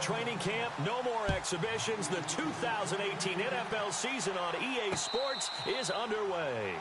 training camp, no more exhibitions. The 2018 NFL season on EA Sports is underway.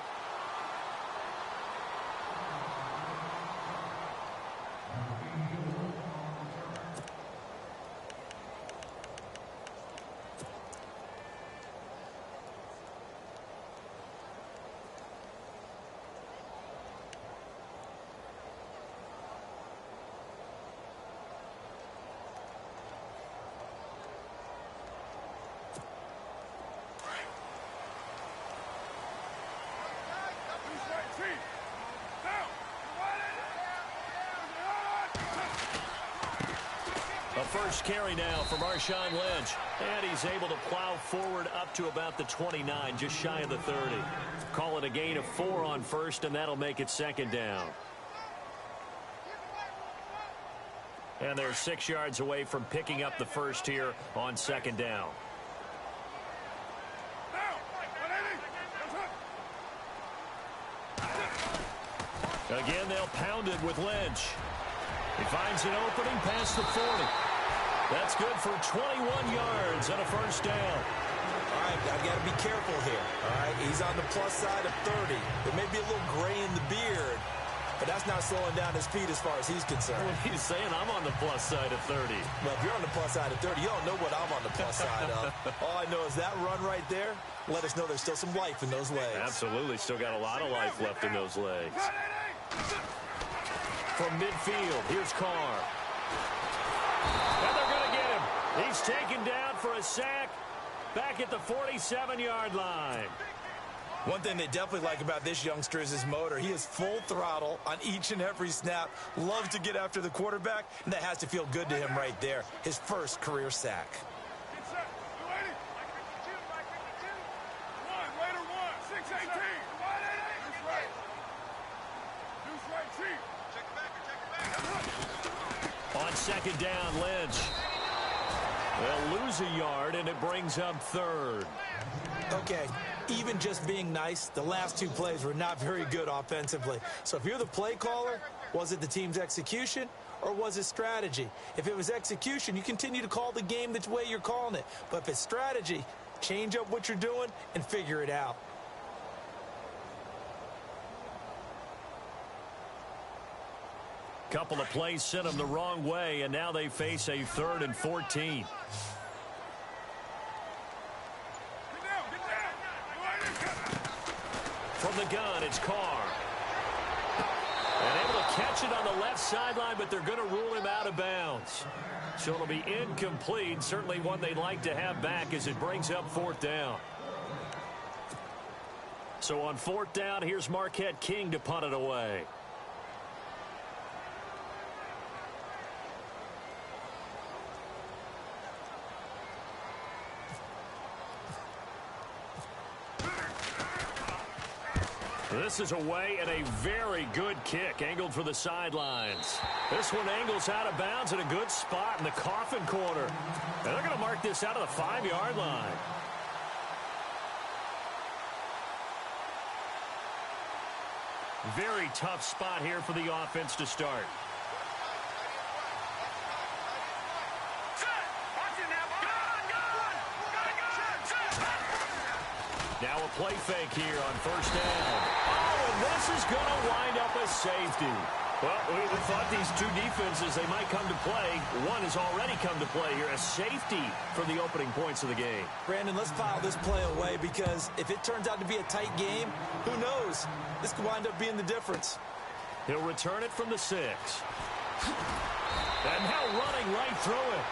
A first carry now for Marshawn Lynch. And he's able to plow forward up to about the 29, just shy of the 30. Call it a gain of 4 on first, and that'll make it second down. And they're 6 yards away from picking up the first here on second down. Again, they'll pound it with Lynch. He finds an opening past the 40. That's good for 21 yards and a first down. All right, I've got to be careful here. All right, he's on the plus side of 30. There may be a little gray in the beard, but that's not slowing down his speed as far as he's concerned. Well, he's saying I'm on the plus side of 30. Well, if you're on the plus side of 30, you don't know what I'm on the plus side of. All I know is that run right there let us know there's still some life in those legs. Absolutely, still got a lot of life left in those legs. From midfield, here's Carr. And they're going to get him. He's taken down for a sack back at the 47-yard line. One thing they definitely like about this youngster is his motor. He is full throttle on each and every snap. Loves to get after the quarterback, and that has to feel good to him right there. His first career sack. On second down, Lynch. They'll lose a yard, and it brings up third. Okay, even just being nice, the last 2 plays were not very good offensively. So if you're the play caller, was it the team's execution or was it strategy? If it was execution, you continue to call the game the way you're calling it. But if it's strategy, change up what you're doing and figure it out. Couple of plays sent them the wrong way, and now they face a 3rd and 14. From the gun, it's Carr. And able to catch it on the left sideline, but they're going to rule him out of bounds. So it'll be incomplete. Certainly one they'd like to have back as it brings up 4th down. So on 4th down, here's Marquette King to punt it away. This is away and a very good kick angled for the sidelines. This one angles out of bounds at a good spot in the coffin corner. And they're going to mark this out of the 5-yard line. Very tough spot here for the offense to start. Now a play fake here on 1st down. Oh, and this is going to wind up a safety. Well, we thought these 2 defenses, they might come to play. One has already come to play here, a safety for the opening points of the game. Brandon, let's file this play away because if it turns out to be a tight game, who knows? This could wind up being the difference. He'll return it from the 6. And now running right through it.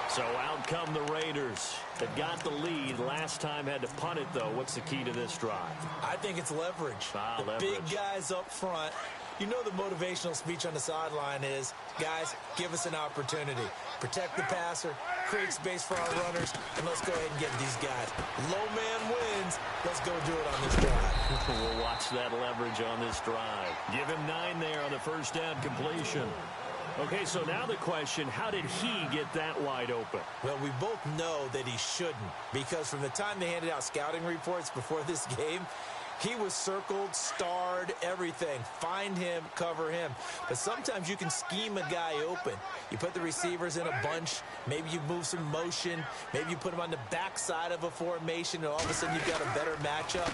So out come the Raiders. They got the lead. Last time had to punt it, though. What's the key to this drive? I think it's leverage. Leverage. Big guys up front. You know the motivational speech on the sideline is, guys, give us an opportunity. Protect the passer, create space for our runners, and let's go ahead and get these guys. Low man wins. Let's go do it on this drive. We'll watch that leverage on this drive. Give him 9 there on the 1st down completion. Okay, so now the question, how did he get that wide open? Well, we both know that he shouldn't, because from the time they handed out scouting reports before this game, He was circled, starred, everything. Find him, cover him. But sometimes you can scheme a guy open. You put the receivers in a bunch. Maybe you move some motion. Maybe you put him on the backside of a formation, and all of a sudden you've got a better matchup.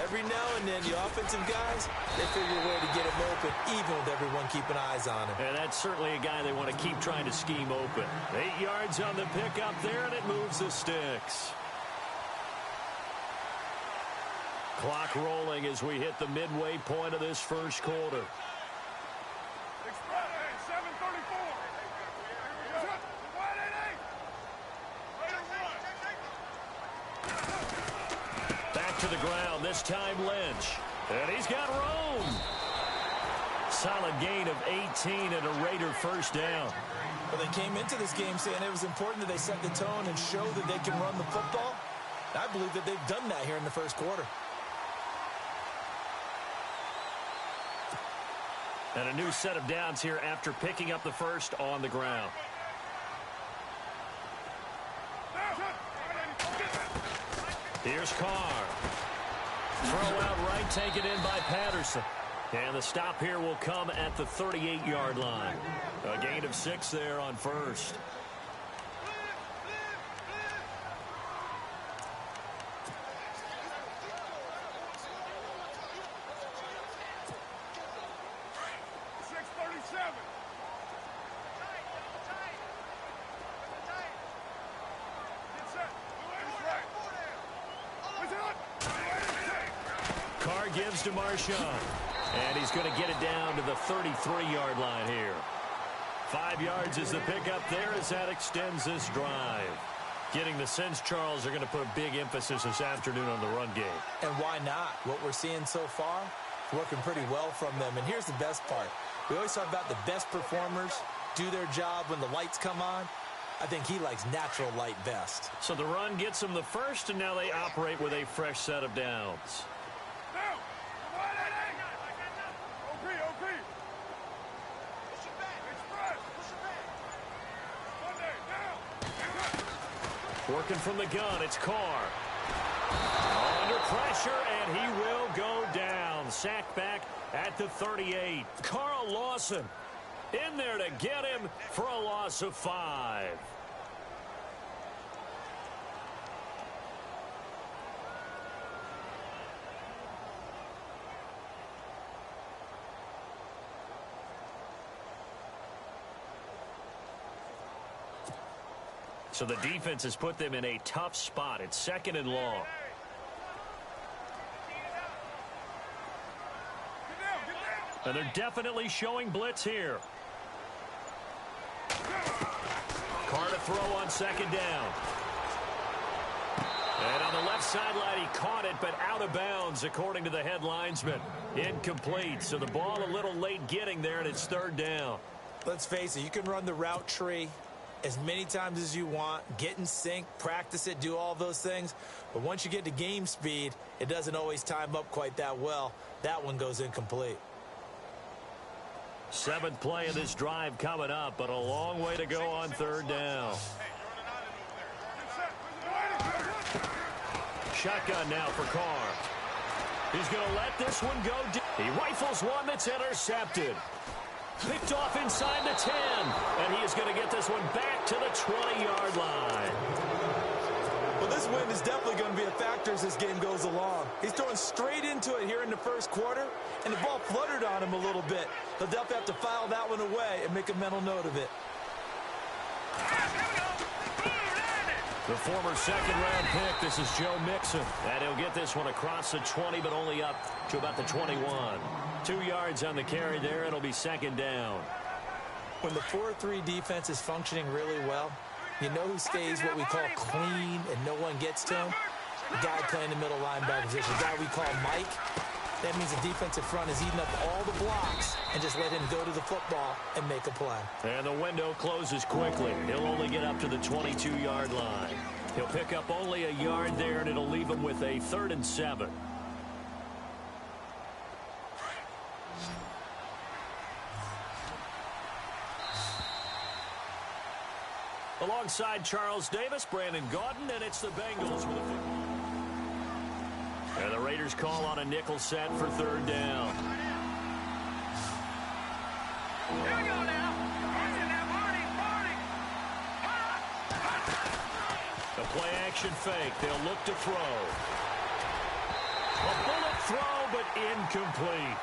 Every now and then, the offensive guys, they figure a way to get him open, even with everyone keeping eyes on him. And that's certainly a guy they want to keep trying to scheme open. 8 yards on the pickup there, and it moves the sticks. Clock rolling as we hit the midway point of this first quarter. Back to the ground, this time Lynch. And he's got room. Solid gain of 18 and a Raider first down. Well, they came into this game saying it was important that they set the tone and show that they can run the football. I believe that they've done that here in the first quarter. And a new set of downs here after picking up the first on the ground. Here's Carr. Throw out right, taken in by Patterson. And the stop here will come at the 38-yard line. A gain of 6 there on first. Carr gives to Marshawn. And he's going to get it down to the 33-yard line here. 5 yards is the pickup there as that extends this drive. Getting the sense, Charles, are going to put a big emphasis this afternoon on the run game. And why not? What we're seeing so far, working pretty well from them. And here's the best part. We always talk about the best performers do their job when the lights come on. I think he likes natural light best. So the run gets them the first, and now they operate with a fresh set of downs. Working from the gun, it's Carr. Under pressure, and he will go down. Sacked back at the 38. Carl Lawson in there to get him for a loss of 5. So the defense has put them in a tough spot. It's 2nd and long. And they're definitely showing blitz here. Carr to throw on 2nd down. And on the left sideline, he caught it, but out of bounds, according to the head linesman. Incomplete. So the ball a little late getting there, and it's 3rd down. Let's face it, you can run the route tree as many times as you want, get in sync, practice it, do all those things. But once you get to game speed, it doesn't always time up quite that well. That one goes incomplete. 7th play of this drive coming up, but a long way to go on 3rd down. Shotgun now for Carr. He's going to let this one go. He rifles one that's intercepted. Picked off inside the 10, and he is going to get this one back to the 20-yard line. Well, this wind is definitely going to be a factor as this game goes along. He's throwing straight into it here in the first quarter, and the ball fluttered on him a little bit. He'll definitely have to file that one away and make a mental note of it. The former 2nd-round pick, this is Joe Mixon. And he'll get this one across the 20, but only up to about the 21. 2 yards on the carry there. It'll be 2nd down. When the 4-3 defense is functioning really well, you know who stays what we call clean and no one gets to him? The guy playing the middle linebacker position, the guy we call Mike. That means the defensive front is eating up all the blocks and just let him go to the football and make a play. And the window closes quickly. He'll only get up to the 22-yard line. He'll pick up only a yard there, and it'll leave him with a 3rd and 7. Alongside Charles Davis, Brandon Gaudin, and it's the Bengals with a football. And the Raiders call on a nickel set for third down. Here we go now. The play action fake. They'll look to throw. A bullet throw, but incomplete.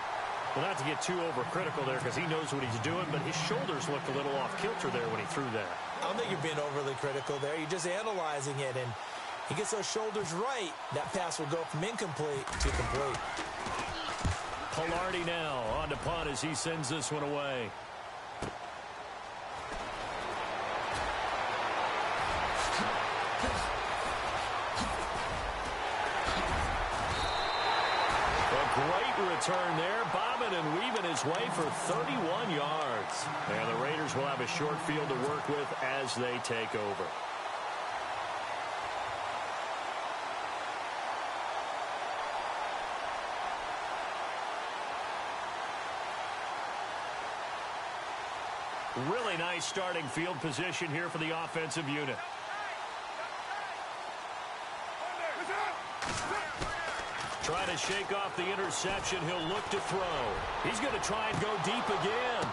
Well, not to get too overcritical there because he knows what he's doing, but his shoulders looked a little off kilter there when he threw that. I don't think you're being overly critical there. You're just analyzing it, and he gets those shoulders right. That pass will go from incomplete to complete. Pilardi now on to punt as he sends this one away. Great return there, bobbing and weaving his way for 31 yards. And the Raiders will have a short field to work with as they take over. Really nice starting field position here for the offensive unit. Trying to shake off the interception. He'll look to throw. He's going to try and go deep again.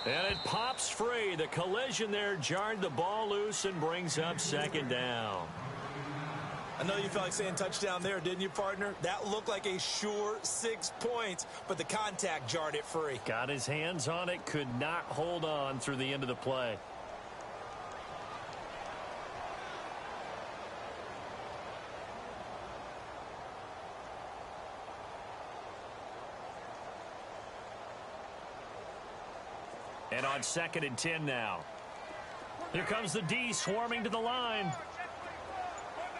And it pops free. The collision there jarred the ball loose and brings up second down. I know you felt like saying touchdown there, didn't you, partner? That looked like a sure 6 points, but the contact jarred it free. Got his hands on it, could not hold on through the end of the play. And on 2nd and 10 now. Here comes the D swarming to the line.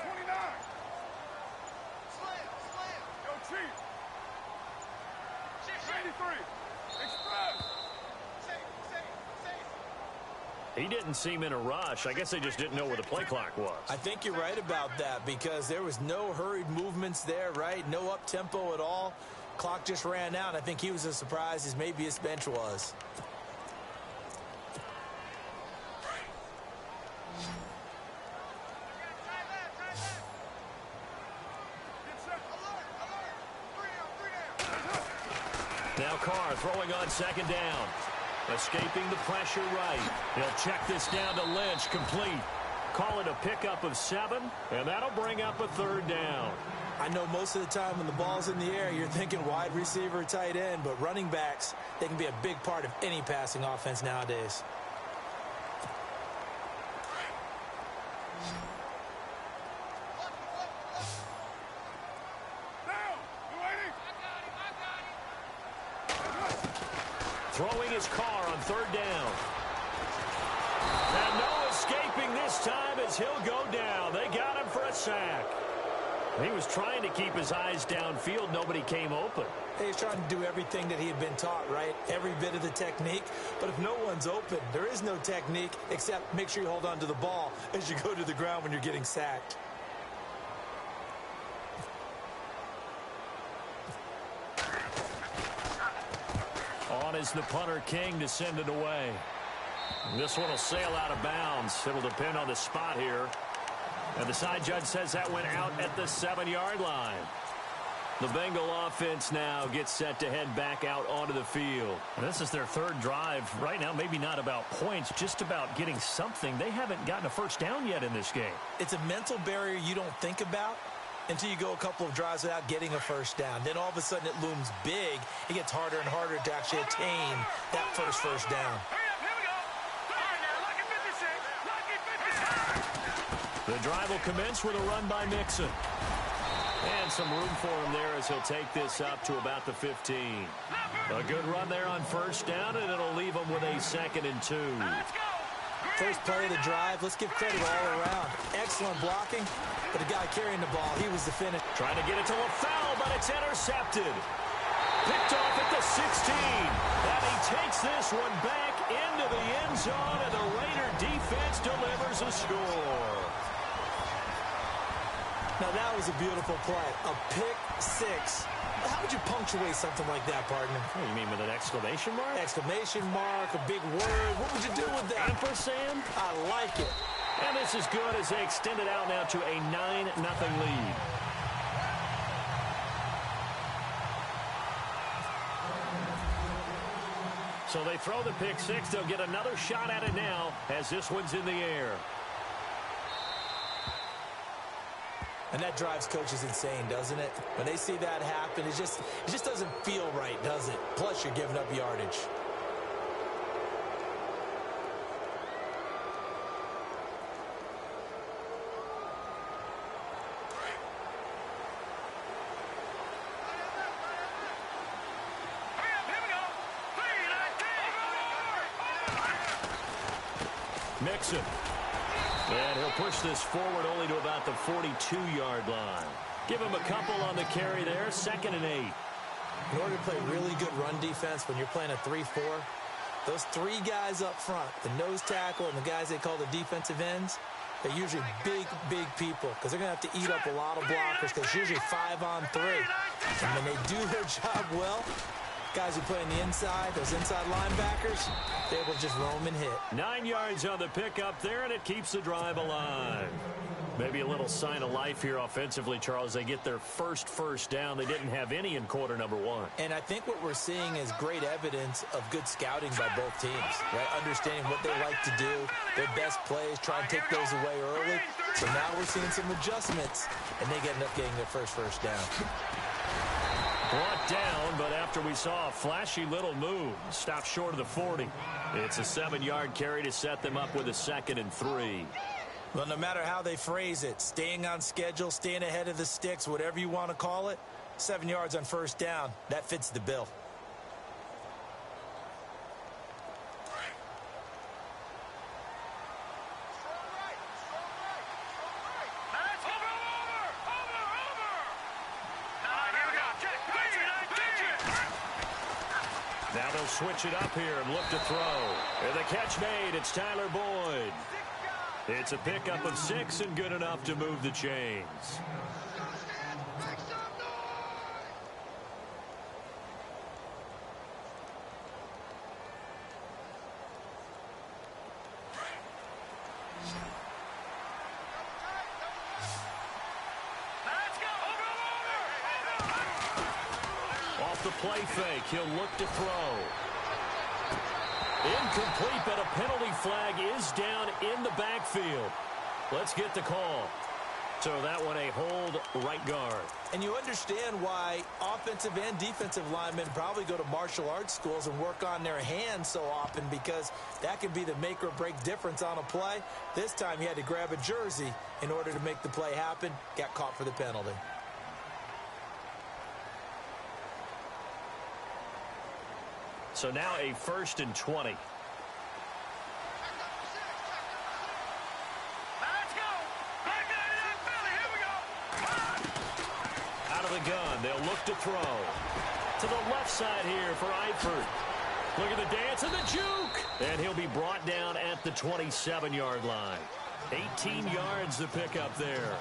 29. Slam. Yo, Chief. 93. Express. He didn't seem in a rush. I guess they just didn't know where the play clock was. I think you're right about that because there was no hurried movements there, right? No up-tempo at all. Clock just ran out. I think he was as surprised as maybe his bench was. Now Carr throwing on 2nd down. Escaping the pressure right. He'll check this down to Lynch. Complete. Call it a pickup of 7, and that'll bring up a 3rd down. I know most of the time when the ball's in the air, you're thinking wide receiver, tight end, but running backs, they can be a big part of any passing offense nowadays. Throwing his Carr on 3rd down. And no escaping this time as he'll go down. They got him for a sack. He was trying to keep his eyes downfield. Nobody came open. He's trying to do everything that he had been taught, right? Every bit of the technique. But if no one's open, there is no technique except make sure you hold on to the ball as you go to the ground when you're getting sacked. On is the punter King to send it away. This one will sail out of bounds. It'll depend on the spot here. And the side judge says that went out at the 7-yard line. The Bengal offense now gets set to head back out onto the field. And this is their 3rd drive. Right now, maybe not about points, just about getting something. They haven't gotten a first down yet in this game. It's a mental barrier you don't think about until you go a couple of drives without getting a first down. Then all of a sudden it looms big. It gets harder and harder to actually attain that first down. The drive will commence with a run by Mixon. And some room for him there as he'll take this up to about the 15. A good run there on 1st down, and it'll leave him with a 2nd and 2. First play of the drive, let's give credit all around. Excellent blocking, but the guy carrying the ball, he was the finish. Trying to get it to LaFell, but it's intercepted. Picked off at the 16. And he takes this one back into the end zone, and the Raider defense delivers a score. Now that was a beautiful play, a pick 6. How would you punctuate something like that, partner? Oh, you mean with an exclamation mark? Exclamation mark, a big word. What would you do with that? Ampersand? I like it. And this is good as they extend it out now to a 9-0 lead. So they throw the pick six. They'll get another shot at it now as this one's in the air. And that drives coaches insane, doesn't it? When they see that happen, it just doesn't feel right, does it? Plus, you're giving up yardage. Mixon. And he'll push this forward only to about the 42-yard line. Give him a couple on the carry there, 2nd and 8. In order to play really good run defense when you're playing a 3-4, those three guys up front, the nose tackle and the guys they call the defensive ends, they're usually big, big people because they're going to have to eat up a lot of blockers because it's usually 5-on-3. And when they do their job well, guys who play on the inside, those inside linebackers, they're able to just roam and hit. 9 yards on the pickup there, and it keeps the drive alive. Maybe a little sign of life here offensively, Charles. They get their first down. They didn't have any in quarter number 1. And I think what we're seeing is great evidence of good scouting by both teams, right? Understanding what they like to do, their best plays, try and take those away early. So now we're seeing some adjustments, and they end up getting their first down. Brought down, but after we saw a flashy little move, stopped short of the 40. It's a 7-yard carry to set them up with a 2nd and 3. Well, no matter how they phrase it, staying on schedule, staying ahead of the sticks, whatever you want to call it, 7 yards on first down, that fits the bill. Now they'll switch it up here and look to throw. And the catch made. It's Tyler Boyd. It's a pickup of 6 and good enough to move the chains. Off the play fake, he'll look to throw. Incomplete, but a penalty flag is down in the backfield. Let's get the call. So that one a hold right guard. And you understand why offensive and defensive linemen probably go to martial arts schools and work on their hands so often, because that can be the make or break difference on a play. This time he had to grab a jersey in order to make the play happen. Got caught for the penalty. So now a 1st and 20. Let's go. Back out of that belly. Here we go. Out of the gun, they'll look to throw. To the left side here for Eifert. Look at the dance and the juke. And he'll be brought down at the 27-yard line. 18 yards to pick up there.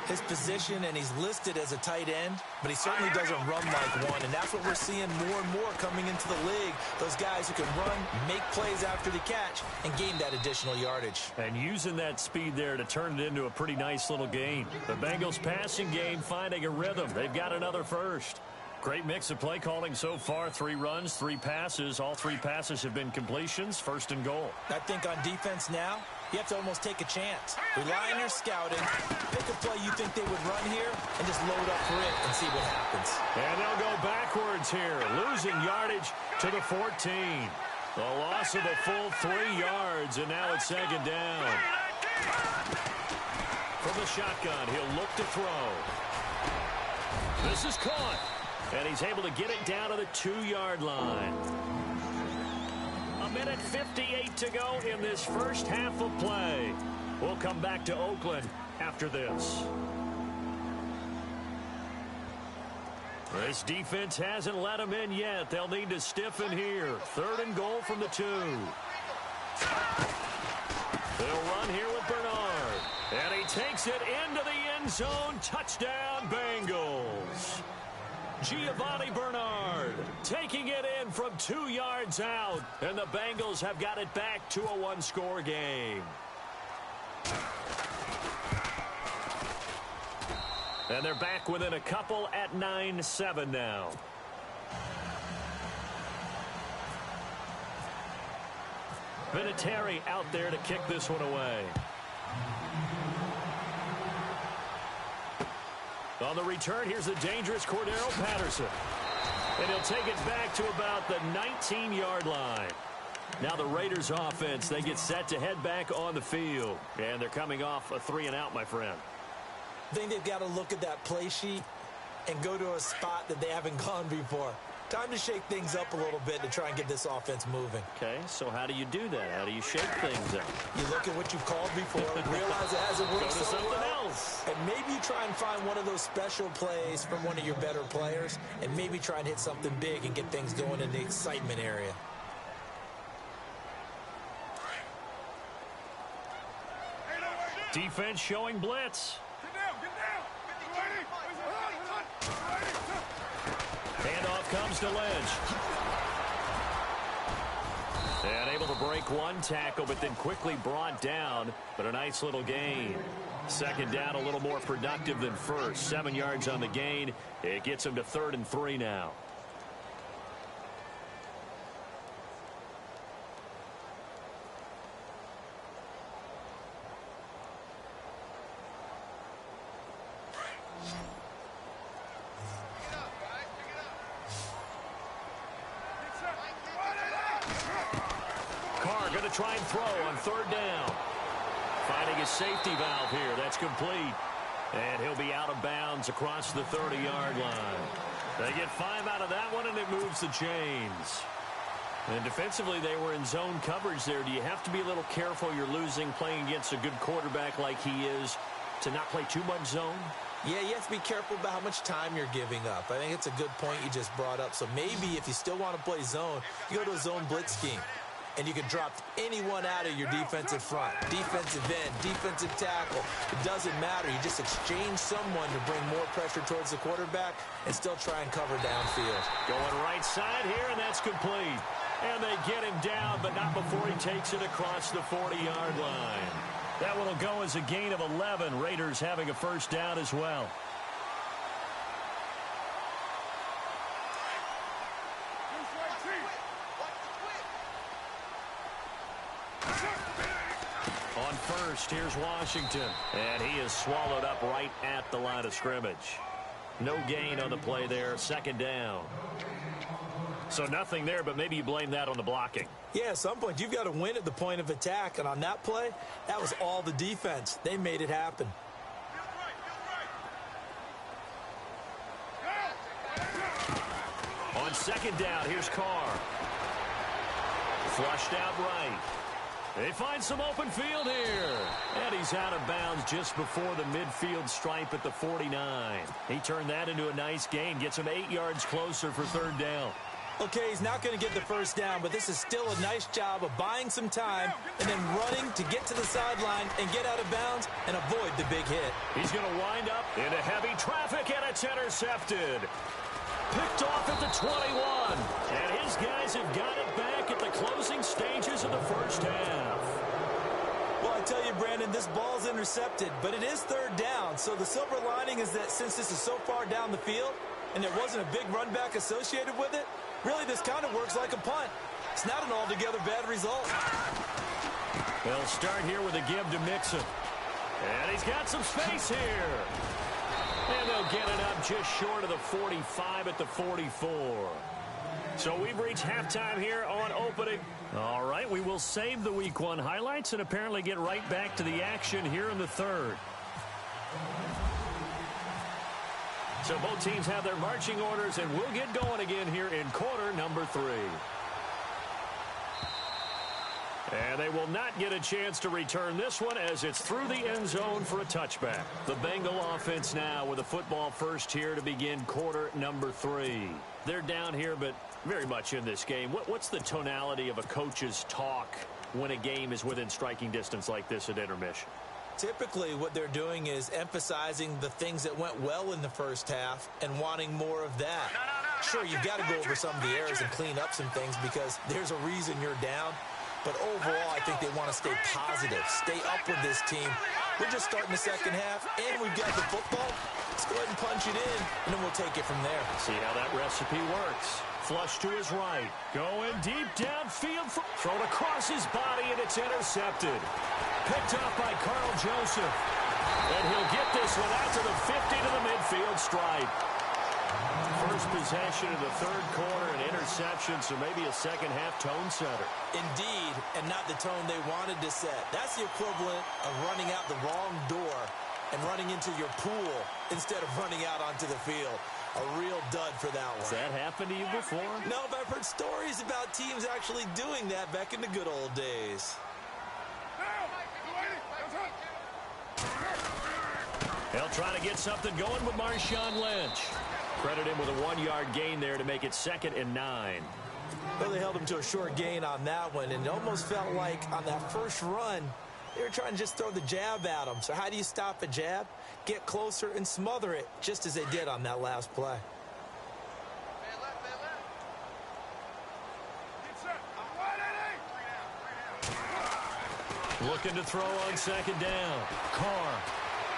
His position, and he's listed as a tight end, but he certainly doesn't run like one, and that's what we're seeing more and more coming into the league. Those guys who can run, make plays after the catch, and gain that additional yardage. And using that speed there to turn it into a pretty nice little game. The Bengals passing game finding a rhythm. They've got another first. Great mix of play calling so far. 3 runs, 3 passes. All 3 passes have been completions. 1st and goal. I think on defense now, you have to almost take a chance. Rely on your scouting. Pick a play you think they would run here and just load up for it and see what happens. And they'll go backwards here, losing yardage to the 14. The loss of a full 3 yards, and now it's 2nd down. From the shotgun, he'll look to throw. This is caught, and he's able to get it down to the 2-yard line. 1:58 to go in this first half of play. We'll come back to Oakland after this. This defense hasn't let them in yet. They'll need to stiffen here. 3rd and goal from the 2. They'll run here with Bernard. And he takes it into the end zone. Touchdown, Bengals. Giovanni Bernard taking it in from 2 yards out. And the Bengals have got it back to a 1-score game. And they're back within a couple at 9-7 now. Vinatieri out there to kick this one away. On the return, here's the dangerous Cordero Patterson. And he'll take it back to about the 19-yard line. Now the Raiders offense, they get set to head back on the field. And they're coming off a 3-and-out, my friend. I think they've got to look at that play sheet and go to a spot that they haven't gone before. Time to shake things up a little bit to try and get this offense moving. Okay, so how do you do that? How do you shake things up? You look at what you've called before, realize it hasn't worked Go to so something well, else. and maybe you try and find one of those special plays from one of your better players, and maybe try and hit something big and get things going in the excitement area. Defense showing blitz. Handoff comes to Lynch. And able to break one tackle, but then quickly brought down. But a nice little gain. Second down, a little more productive than first. 7 yards on the gain. It gets him to 3rd and 3 now. Going to try and throw on 3rd down. Finding his safety valve here. That's complete. And he'll be out of bounds across the 30-yard line. They get 5 out of that one, and it moves the chains. And defensively, they were in zone coverage there. Do you have to be a little careful? You're losing playing against a good quarterback like he is to not play too much zone? Yeah, you have to be careful about how much time you're giving up. I think it's a good point you just brought up. So maybe if you still want to play zone, you go to a zone blitz scheme. And you can drop anyone out of your defensive front. Defensive end, defensive tackle. It doesn't matter. You just exchange someone to bring more pressure towards the quarterback and still try and cover downfield. Going right side here, and that's complete. And they get him down, but not before he takes it across the 40-yard line. That one will go as a gain of 11. Raiders having a first down as well. On first, here's Washington. And he is swallowed up right at the line of scrimmage. No gain on the play there. 2nd down. So nothing there, but maybe you blame that on the blocking. Yeah, at some point, you've got to win at the point of attack. And on that play, that was all the defense. They made it happen. On 2nd down, here's Carr. Flushed out right. They find some open field here. And he's out of bounds just before the midfield stripe at the 49. He turned that into a nice gain. Gets him 8 yards closer for 3rd down. Okay, he's not going to get the first down, but this is still a nice job of buying some time and then running to get to the sideline and get out of bounds and avoid the big hit. He's going to wind up into heavy traffic, and it's intercepted. Picked off at the 21. And his guys have got it back at the closing stages of the first half. Well, I tell you, Brandon, this ball's intercepted, but it is 3rd down. So the silver lining is that since this is so far down the field and there wasn't a big run back associated with it, really this kind of works like a punt. It's not an altogether bad result. They'll start here with a give to Mixon. And he's got some space here. And they'll get it up just short of the 45 at the 44. So we've reached halftime here on opening. All right, we will save the Week 1 highlights and apparently get right back to the action here in the 3rd. So both teams have their marching orders, and we'll get going again here in quarter number 3. And they will not get a chance to return this one as it's through the end zone for a touchback. The Bengal offense now with a football first here to begin quarter number 3. They're down here, but very much in this game. What's the tonality of a coach's talk when a game is within striking distance like this at intermission? Typically, what they're doing is emphasizing the things that went well in the first half and wanting more of that. Sure, you've got to go over some of the errors and clean up some things because there's a reason you're down. But overall, I think they want to stay positive, stay up with this team. We're just starting the second half, and we've got the football. Let's go ahead and punch it in, and then we'll take it from there. See how that recipe works. Flush to his right. Going deep downfield. Thrown across his body, and it's intercepted. Picked up by Carl Joseph. And he'll get this one out to the 50 to the midfield stripe. First possession of the third quarter, an interception, so maybe a second-half tone setter. Indeed, and not the tone they wanted to set. That's the equivalent of running out the wrong door and running into your pool instead of running out onto the field. A real dud for that one. Has that happened to you before? No, but I've heard stories about teams actually doing that back in the good old days. They'll try to get something going with Marshawn Lynch. Credit him with a 1-yard gain there to make it 2nd and 9. Well, they held him to a short gain on that one, and it almost felt like on that first run, they were trying to just throw the jab at him. So how do you stop a jab? Get closer and smother it, just as they did on that last play. Looking to throw on 2nd down. Carr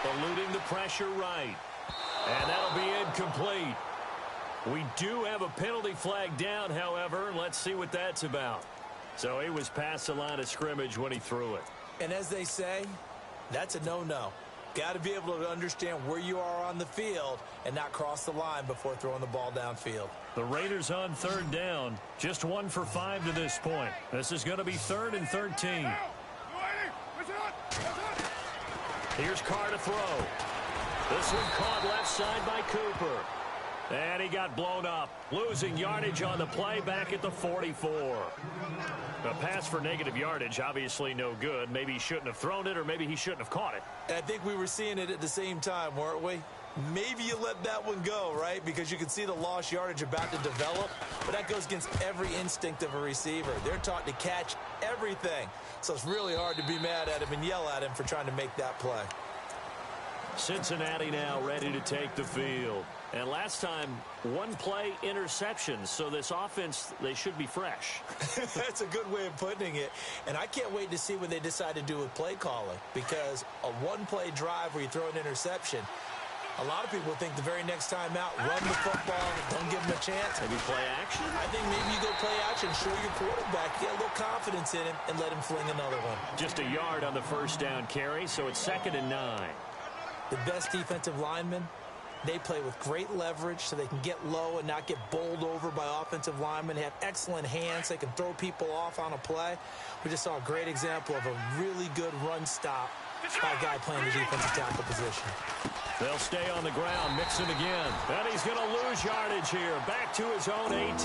eluding the pressure right. And that'll be incomplete. We do have a penalty flag down, however. Let's see what that's about. So he was past the line of scrimmage when he threw it. And as they say, that's a no-no. Got to be able to understand where you are on the field and not cross the line before throwing the ball downfield. The Raiders on 3rd down. Just 1 for 5 to this point. This is going to be 3rd and 13. Here's Carr to throw. This one caught left side by Cooper. And he got blown up. Losing yardage on the play back at the 44. A pass for negative yardage, obviously no good. Maybe he shouldn't have thrown it, or maybe he shouldn't have caught it. And I think we were seeing it at the same time, weren't we? Maybe you let that one go, right? Because you can see the lost yardage about to develop. But that goes against every instinct of a receiver. They're taught to catch everything. So it's really hard to be mad at him and yell at him for trying to make that play. Cincinnati now ready to take the field. And last time, 1 play interception. So this offense, they should be fresh. That's a good way of putting it. And I can't wait to see what they decide to do with play calling. Because a 1-play drive where you throw an interception, a lot of people think the very next time out, run the football, don't give them a chance. Maybe play action? I think maybe you go play action, show your quarterback, get a little confidence in him, and let him fling another one. Just a yard on the first down carry, so it's 2nd and 9. The best defensive linemen, they play with great leverage so they can get low and not get bowled over by offensive linemen. They have excellent hands. They can throw people off on a play. We just saw a great example of a really good run stop by a guy playing the defensive tackle position. They'll stay on the ground, mix him again. And he's going to lose yardage here, back to his own 18.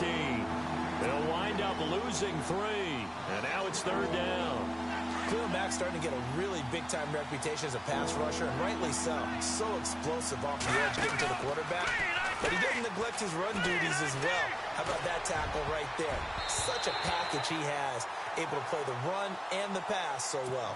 They'll wind up losing 3, and now it's 3rd down. Khalil Mack's starting to get a really big-time reputation as a pass rusher, and rightly so. So explosive off the edge, getting to the quarterback. But he doesn't neglect his run duties as well. How about that tackle right there? Such a package he has, able to play the run and the pass so well.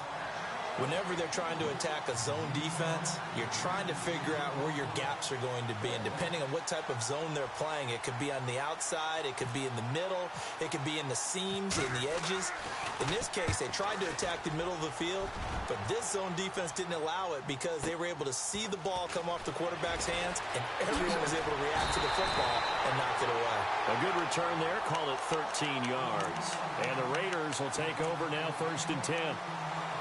Whenever they're trying to attack a zone defense, you're trying to figure out where your gaps are going to be. And depending on what type of zone they're playing, it could be on the outside, it could be in the middle, it could be in the seams, in the edges. In this case, they tried to attack the middle of the field, but this zone defense didn't allow it because they were able to see the ball come off the quarterback's hands, and everyone was able to react to the football and knock it away. A good return there, call it 13 yards. And the Raiders will take over now, 1st and 10.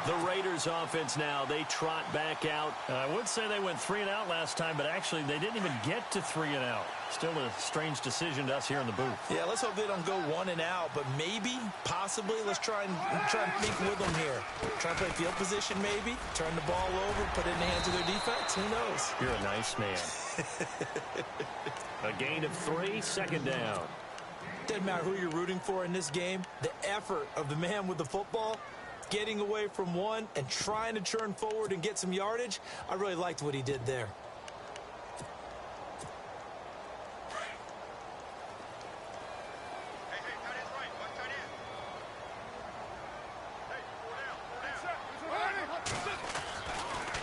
The Raiders offense now, they trot back out. I would say they went 3 and out last time, but actually they didn't even get to 3 and out. Still a strange decision to us here in the booth. Yeah, let's hope they don't go 1 and out, but maybe, possibly, let's try and think with them here. Try and play field position maybe, turn the ball over, put it in the hands of their defense. Who knows? You're a nice man. A gain of 3, 2nd down. Doesn't matter who you're rooting for in this game. The effort of the man with the football, getting away from one and trying to turn forward and get some yardage, I really liked what he did there.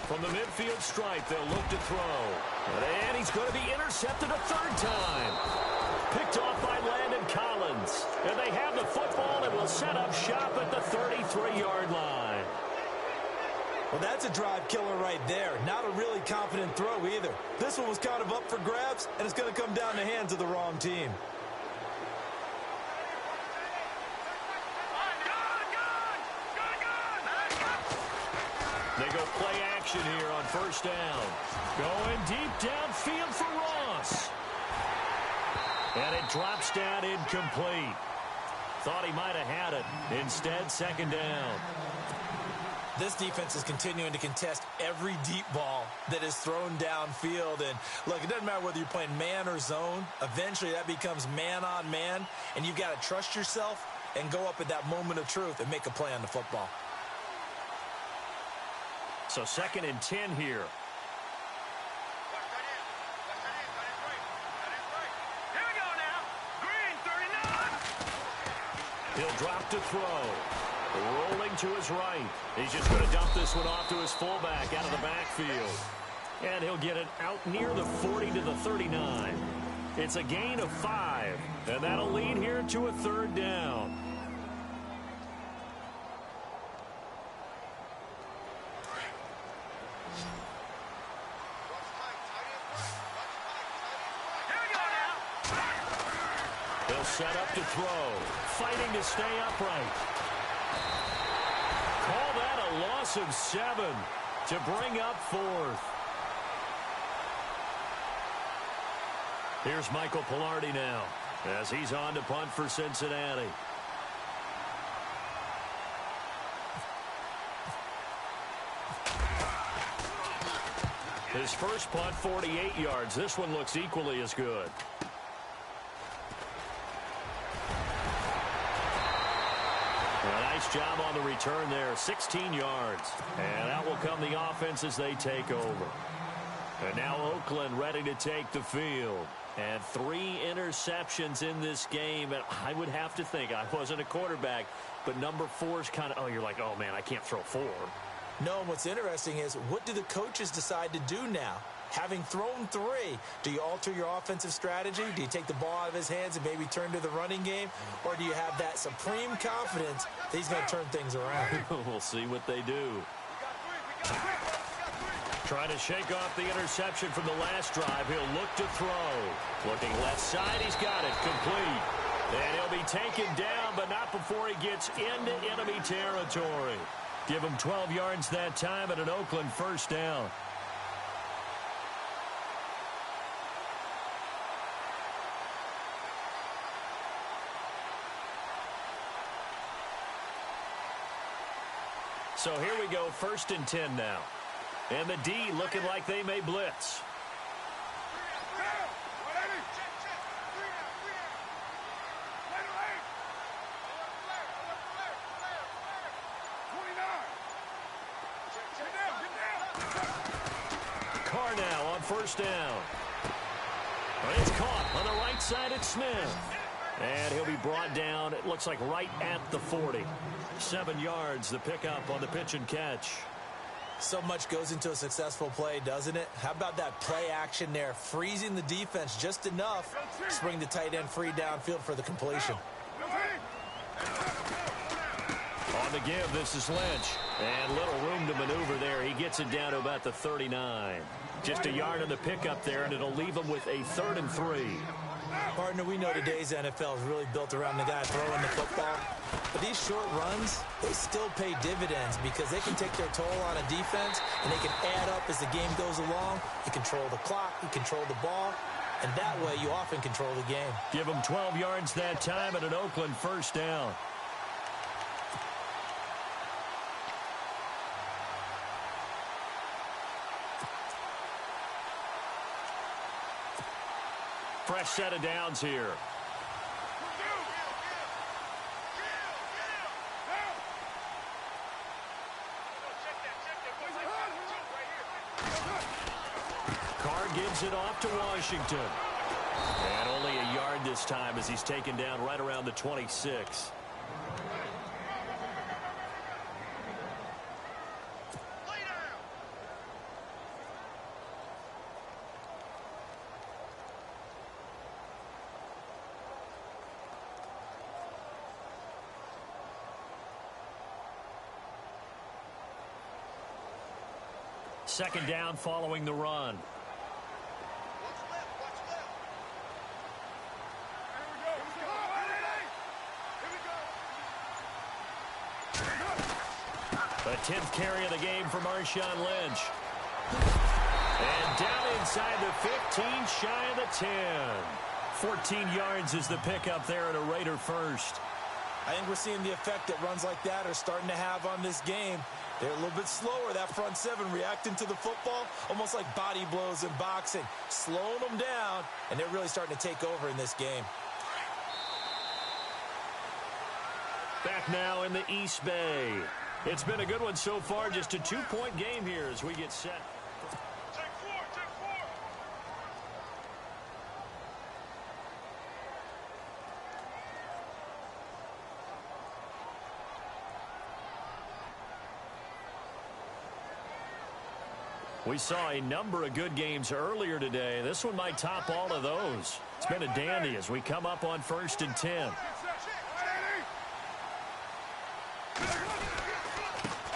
From the midfield stripe, they'll look to throw. And he's going to be intercepted a 3rd time. Picked off by Landon Collins. And they have the football and will set up shop at the 33-yard line. Well, that's a drive killer right there. Not a really confident throw either. This one was kind of up for grabs, and it's going to come down the hands of the wrong team. They go play action here on first down. Going deep downfield for Ross. And it drops down incomplete. Thought he might have had it. Instead, second down. This defense is continuing to contest every deep ball that is thrown downfield. And, look, it doesn't matter whether you're playing man or zone. Eventually, that becomes man on man. And you've got to trust yourself and go up at that moment of truth and make a play on the football. So 2nd and 10 here. He'll drop to throw. Rolling to his right. He's just going to dump this one off to his fullback out of the backfield. And he'll get it out near the 40 to the 39. It's a gain of 5. And that'll lead here to a 3rd down. They'll set up to throw. Fighting to stay upright. Call that a loss of 7 to bring up 4th. Here's Michael Pilardi now as he's on to punt for Cincinnati. His first punt, 48 yards. This one looks equally as good. Nice job on the return there, 16 yards. And that will come the offense as they take over. And now Oakland ready to take the field. And 3 interceptions in this game. And I would have to think, I wasn't a quarterback, but number 4 is kind of, oh, you're like, oh, man, I can't throw 4. No, and what's interesting is, what do the coaches decide to do now? Having thrown 3, do you alter your offensive strategy? Do you take the ball out of his hands and maybe turn to the running game? Or do you have that supreme confidence that he's going to turn things around? We'll see what they do. Trying to shake off the interception from the last drive. He'll look to throw. Looking left side, he's got it complete. And he'll be taken down, but not before he gets into enemy territory. Give him 12 yards that time at an Oakland first down. So here we go, 1st and 10 now. And the D looking like they may blitz. Carr now on first down. But it's caught on the right side at Smith. And he'll be brought down, it looks like right at the 40. 7 yards, the pickup on the pitch and catch. So much goes into a successful play, doesn't it? How about that play action there, freezing the defense just enough to bring the tight end free downfield for the completion. On the give, this is Lynch. And little room to maneuver there. He gets it down to about the 39. Just a yard on the pickup there, and it'll leave him with a 3rd and 3. Partner, we know today's NFL is really built around the guy throwing the football. But these short runs, they still pay dividends because they can take their toll on a defense, and they can add up as the game goes along. You control the clock, you control the ball, and that way you often control the game. Give them 12 yards that time at an Oakland first down. Fresh set of downs here. Carr gives it off to Washington. And only a yard this time as he's taken down right around the 26. Second down following the run. A 10th carry of the game for Marshawn Lynch. And down inside the 15, shy of the 10. 14 yards is the pickup there at a Raider first. I think we're seeing the effect that runs like that are starting to have on this game. They're a little bit slower, that front seven, reacting to the football, almost like body blows in boxing, slowing them down, and they're really starting to take over in this game. Back now in the East Bay. It's been a good one so far, just a 2-point game here as we get set. We saw a number of good games earlier today. This one might top all of those. It's been a dandy as we come up on 1st and 10.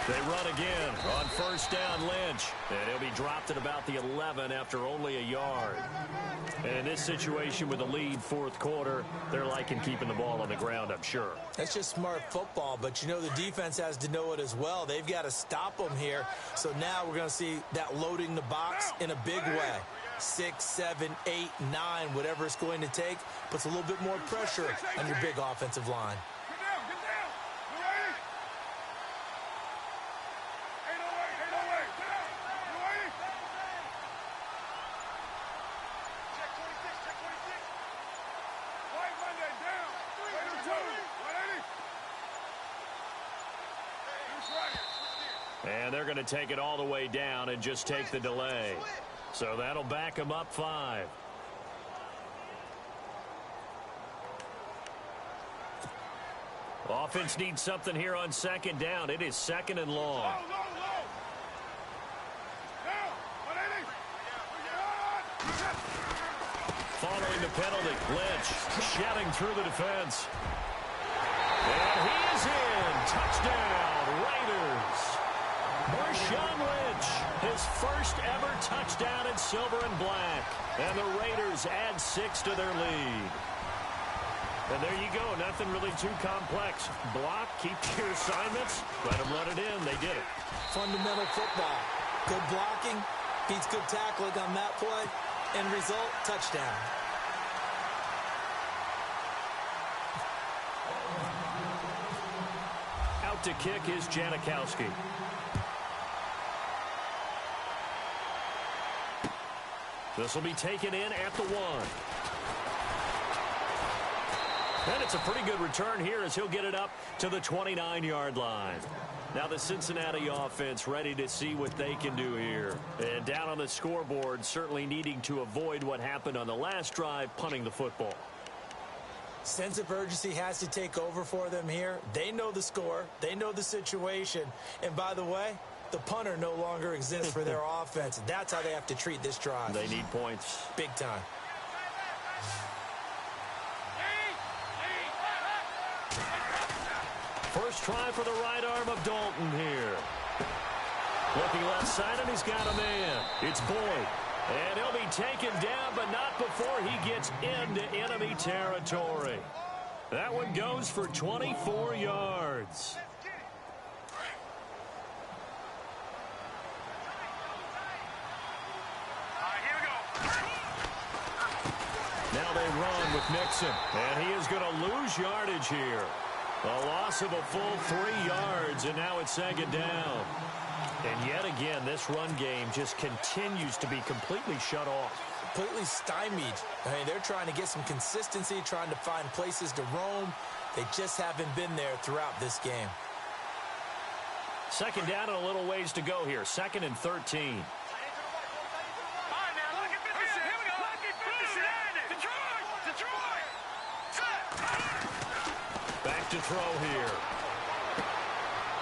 They run again on 1st down, Lynch. And he'll be dropped at about the 11 after only a yard. And in this situation with the lead 4th quarter, they're liking keeping the ball on the ground, I'm sure. That's just smart football, but you know the defense has to know it as well. They've got to stop them here. So now we're going to see that loading the box in a big way. 6, 7, 8, 9, whatever it's going to take, puts a little bit more pressure on your big offensive line. And they're going to take it all the way down and just take the delay. So that'll back them up 5. Offense needs something here on 2nd down. It is 2nd and long. Following the penalty, Lynch shedding through the defense. And he is in. Touchdown, Raiders. Marshawn Lynch, his first ever touchdown in silver and black. And the Raiders add 6 to their lead. And there you go, nothing really too complex. Block, keep your assignments, let them run it in. They did it. Fundamental football. Good blocking, beats good tackling on that play. End result, touchdown. Out to kick is Janikowski. This will be taken in at the 1. And it's a pretty good return here as he'll get it up to the 29-yard line. Now the Cincinnati offense ready to see what they can do here. And down on the scoreboard, certainly needing to avoid what happened on the last drive, punting the football. Sense of urgency has to take over for them here. They know the score. They know the situation. And by the way, the punter no longer exists for their offense. That's how they have to treat this drive. They need points. Big time. First try for the right arm of Dalton here. Looking left side, and he's got a man. It's Boyd. And he'll be taken down, but not before he gets into enemy territory. That one goes for 24 yards. Now they run with Nixon, and he is going to lose yardage here. A loss of a full 3 yards, and now it's 2nd down. And yet again, this run game just continues to be completely shut off. Completely stymied. I mean, they're trying to get some consistency, trying to find places to roam. They just haven't been there throughout this game. 2nd down and a little ways to go here. 2nd and 13. Back to throw here.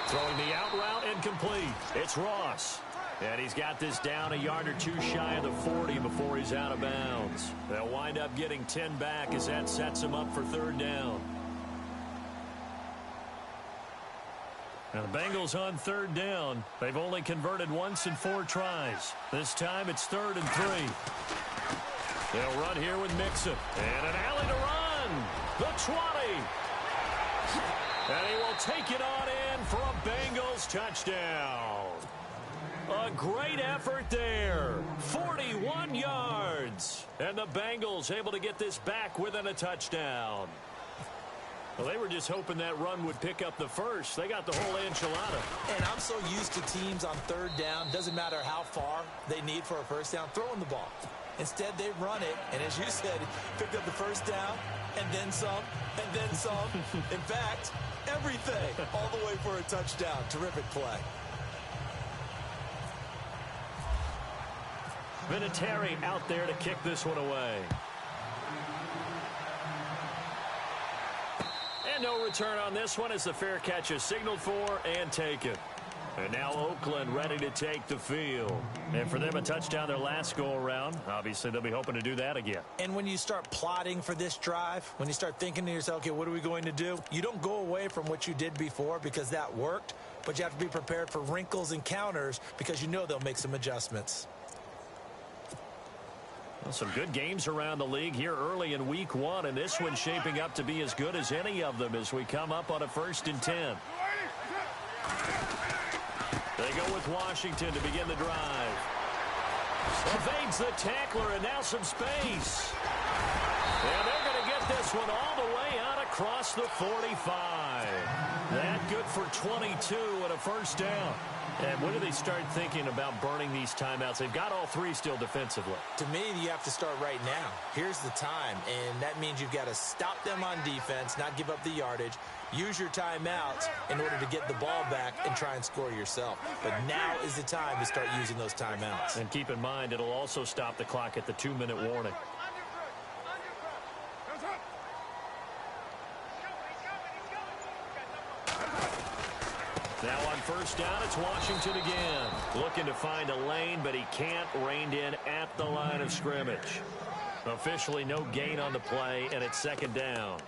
Throwing the out route and complete. It's Ross. And he's got this down a yard or 2 shy of the 40 before he's out of bounds. They'll wind up getting 10 back as that sets him up for 3rd down. Now the Bengals on 3rd down. They've only converted once in 4 tries. This time it's 3rd and 3. They'll run here with Mixon. And an alley to run. The 20. And he will take it on in for a Bengals touchdown. A great effort there. 41 yards. And the Bengals able to get this back within a touchdown. Well, they were just hoping that run would pick up the first. They got the whole enchilada. And I'm so used to teams on third down, doesn't matter how far they need for a first down, throwing the ball. Instead, they run it, and as you said, picked up the first down, and then some, and then some. In fact, everything, all the way for a touchdown. Terrific play. Vinatieri out there to kick this one away. And no return on this one as the fair catch is signaled for and taken. And now Oakland ready to take the field. And for them, a touchdown their last go-around. Obviously, they'll be hoping to do that again. And when you start plotting for this drive, when you start thinking to yourself, okay, what are we going to do? You don't go away from what you did before because that worked, but you have to be prepared for wrinkles and counters because you know they'll make some adjustments. Well, some good games around the league here early in week one, and this one's shaping up to be as good as any of them as we come up on a 1st and 10. They go with Washington to begin the drive. Evades the tackler, and now some space. And they're going to get this one all the way out across the 45. That good for 22 and a first down. And when do they start thinking about burning these timeouts? They've got all three still defensively. To me, you have to start right now. Here's the time, and that means you've got to stop them on defense, not give up the yardage, use your timeouts in order to get the ball back and try and score yourself. But now is the time to start using those timeouts. And keep in mind, it'll also stop the clock at the 2-minute warning. Now on first down, it's Washington again. Looking to find a lane, but he can't. Reined in at the line of scrimmage. Officially no gain on the play, and it's 2nd down.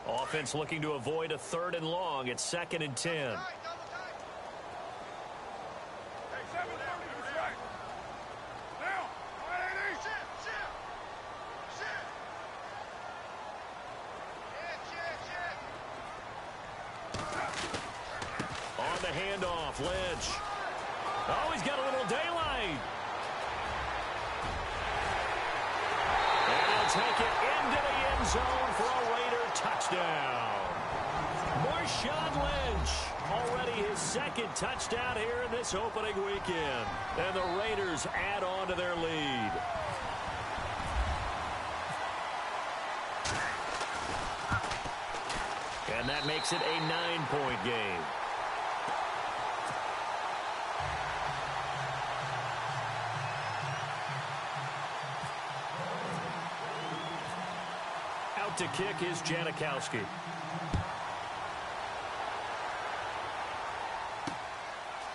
Offense looking to avoid a 3rd and long. It's 2nd and 10. On the handoff, Lynch. Oh, he's got a little daylight. And he'll take it into the end zone for a Raider touchdown. Marshawn Lynch, already his 2nd touchdown here in this opening weekend. And the Raiders add on to their lead. And that makes it a 9-point game. Out to kick is Janikowski.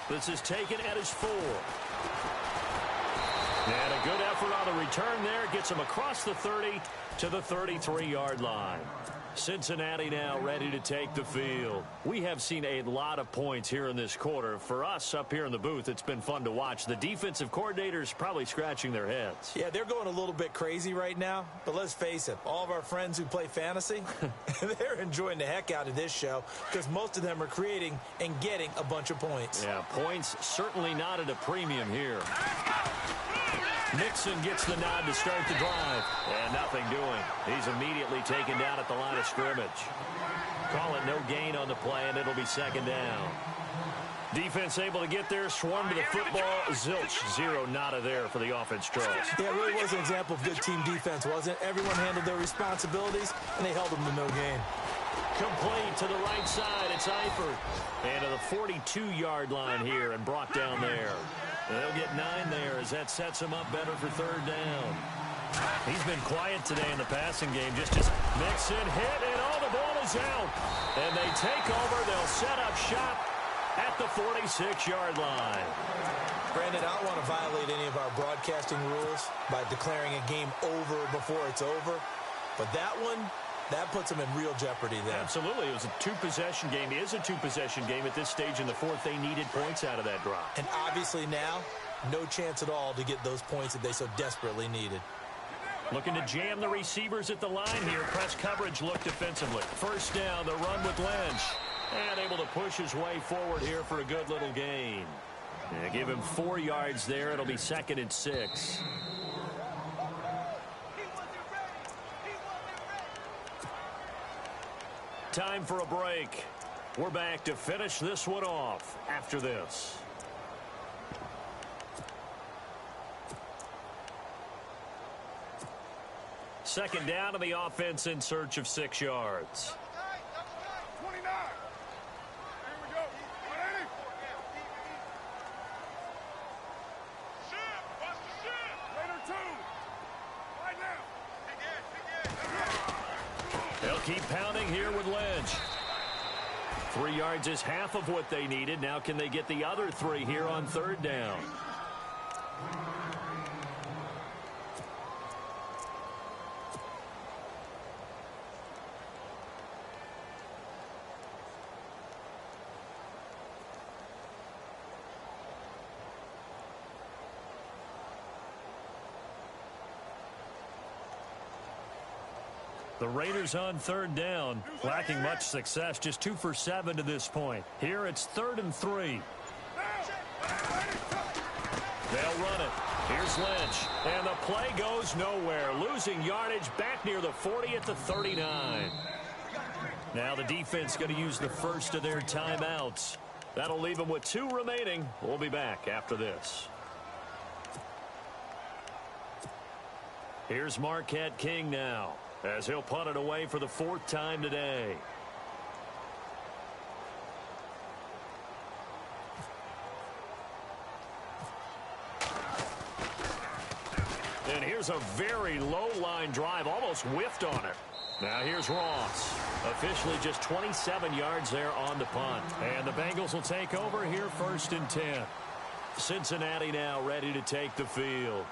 This is taken at his 4. And a good effort on the return there. Gets him across the 30 to the 33-yard line. Cincinnati now ready to take the field. We have seen a lot of points here in this quarter. For us up here in the booth, it's been fun to watch. The defensive coordinators probably scratching their heads. Yeah, they're going a little bit crazy right now. But let's face it, all of our friends who play fantasy, they're enjoying the heck out of this show because most of them are creating and getting a bunch of points. Yeah, points certainly not at a premium here. Nixon gets the nod to start the drive. And nothing doing. He's immediately taken down at the line of scrimmage. Call it no gain on the play, and it'll be 2nd down. Defense able to get there, swarm to the football. Zilch, 0 nada there for the offense draws. Yeah, it really was an example of good team defense, wasn't it? Everyone handled their responsibilities, and they held them to no gain. Complete to the right side. It's Eifert. And to the 42-yard line here and brought down there. And they'll get 9 there as that sets him up better for 3rd down. He's been quiet today in the passing game. Just as Mixon hit, and the ball is out. And they take over. They'll set up shop at the 46-yard line. Brandon, I don't want to violate any of our broadcasting rules by declaring a game over before it's over. But that one, that puts them in real jeopardy there. Absolutely. It was a 2-possession game. It is a 2-possession game at this stage in the 4th. They needed points out of that drive. And obviously now, no chance at all to get those points that they so desperately needed. Looking to jam the receivers at the line here. Press coverage look defensively. First down, the run with Lynch. And able to push his way forward here for a good little gain. Yeah, give him 4 yards there. It'll be 2nd and 6. Time for a break. We're back to finish this one off after this. Second down, and the offense in search of 6 yards. 29. Here we go. Ready? Shift. Watch the shift. Later, 2. Right now. They'll keep pounding here with Lynch. 3 yards is half of what they needed. Now can they get the other 3 here on 3rd down? The Raiders on 3rd down, lacking much success, just 2 for 7 to this point. Here it's 3rd and 3. They'll run it. Here's Lynch, and the play goes nowhere. Losing yardage back near the 40 at the 39. Now the defense going to use the first of their timeouts. That'll leave them with 2 remaining. We'll be back after this. Here's Marquette King now, as he'll punt it away for the 4th time today. And here's a very low-line drive, almost whiffed on it. Now here's Ross. Officially just 27 yards there on the punt. And the Bengals will take over here 1st and 10. Cincinnati now ready to take the field.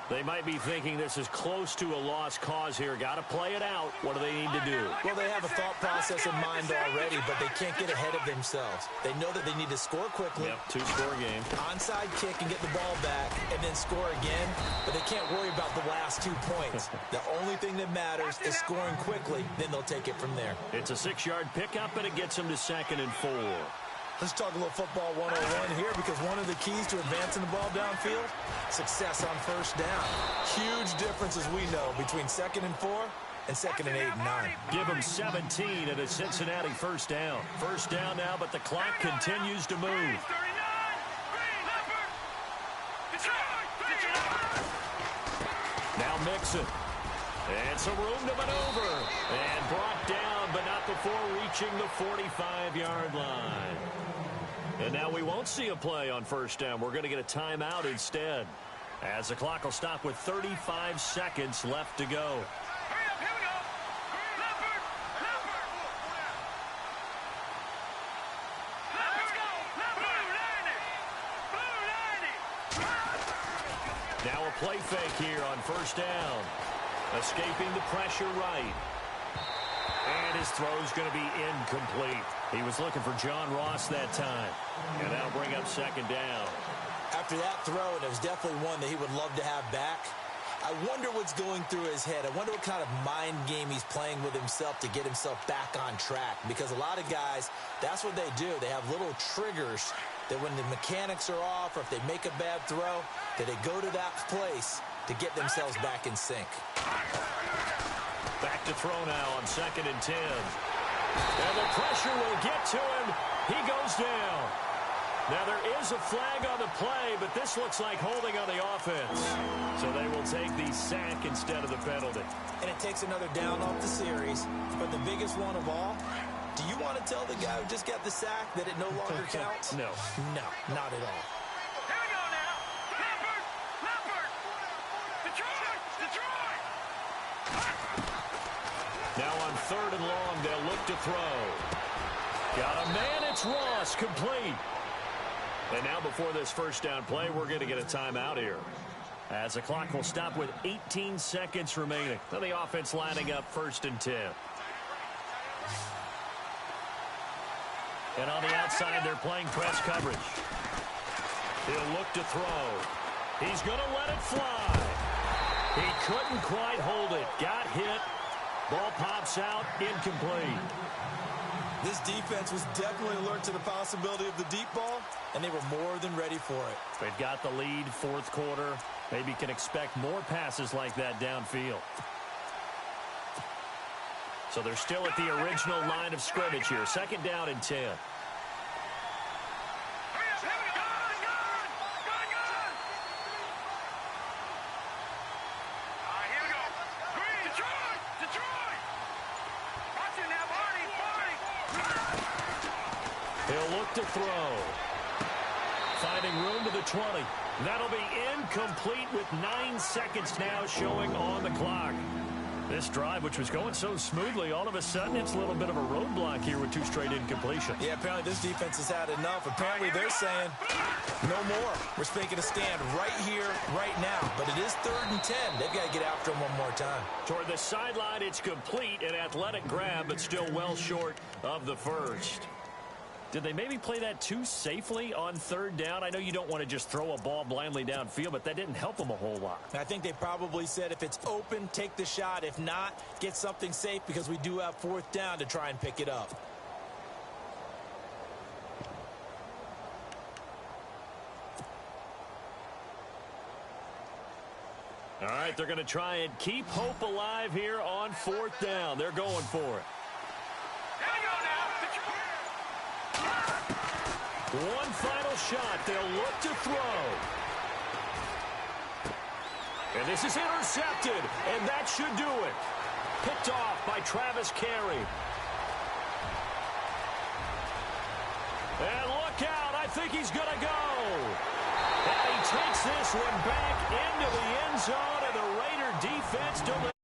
They might be thinking this is close to a lost cause here. Got to play it out. What do they need to do? Well, they have a thought process in mind already, but they can't get ahead of themselves. They know that they need to score quickly. Yep, 2-score game. Onside kick and get the ball back and then score again, but they can't worry about the last 2 points. The only thing that matters is scoring quickly, then they'll take it from there. It's a 6-yard pickup, and it gets them to 2nd and 4. Let's talk a little football 101 here, because one of the keys to advancing the ball downfield, success on 1st down. Huge difference, as we know, between 2nd and 4 and 2nd and 8 and 9. Give them 17 at a Cincinnati 1st down. 1st down now, but the clock continues to move. Now Mixon. And some room to maneuver. And brought down, but not before reaching the 45-yard line. And now we won't see a play on 1st down. We're going to get a timeout instead, as the clock will stop with 35 seconds left to go. Now a play fake here on 1st down. Escaping the pressure right. And his throw's going to be incomplete. He was looking for John Ross that time. And that'll bring up 2nd down. After that throw, and it was definitely one that he would love to have back, I wonder what's going through his head. I wonder what kind of mind game he's playing with himself to get himself back on track. Because a lot of guys, that's what they do. They have little triggers that when the mechanics are off, or if they make a bad throw, that they go to that place to get themselves back in sync. Back to throw now on 2nd and 10. And the pressure will get to him. He goes down. Now there is a flag on the play, but this looks like holding on the offense. So they will take the sack instead of the penalty. And it takes another down off the series. But the biggest one of all, do you want to tell the guy who just got the sack that it no longer counts? No. No, not at all. Here we go now. Leopard. Detroit. Now on 3rd and long, they'll look to throw. Got a man, it's Ross, complete. And now before this 1st down play, we're going to get a timeout here, as the clock will stop with 18 seconds remaining. Now the offense lining up 1st and 10. And on the outside, they're playing press coverage. He'll look to throw. He's going to let it fly. He couldn't quite hold it. Got hit. Ball pops out. Incomplete. This defense was definitely alert to the possibility of the deep ball, and they were more than ready for it. They've got the lead, fourth quarter. Maybe can expect more passes like that downfield. So they're still at the original line of scrimmage here. Second down and 10. He'll look to throw. Finding room to the 20. That'll be incomplete with 9 seconds now showing on the clock. This drive, which was going so smoothly, all of a sudden it's a little bit of a roadblock here with 2 straight incompletions. Yeah, apparently this defense has had enough. Apparently they're saying, no more. We're making a stand right here, right now. But it is 3rd and 10. They've got to get after him one more time. Toward the sideline, it's complete. An athletic grab, but still well short of the first. Did they maybe play that too safely on 3rd down? I know you don't want to just throw a ball blindly downfield, but that didn't help them a whole lot. I think they probably said if it's open, take the shot. If not, get something safe because we do have 4th down to try and pick it up. All right, they're going to try and keep hope alive here on 4th down. They're going for it. One final shot. They'll look to throw. And this is intercepted, and that should do it. Picked off by Travis Carey. And look out. I think he's going to go. And he takes this one back into the end zone, and the Raider defense delivers.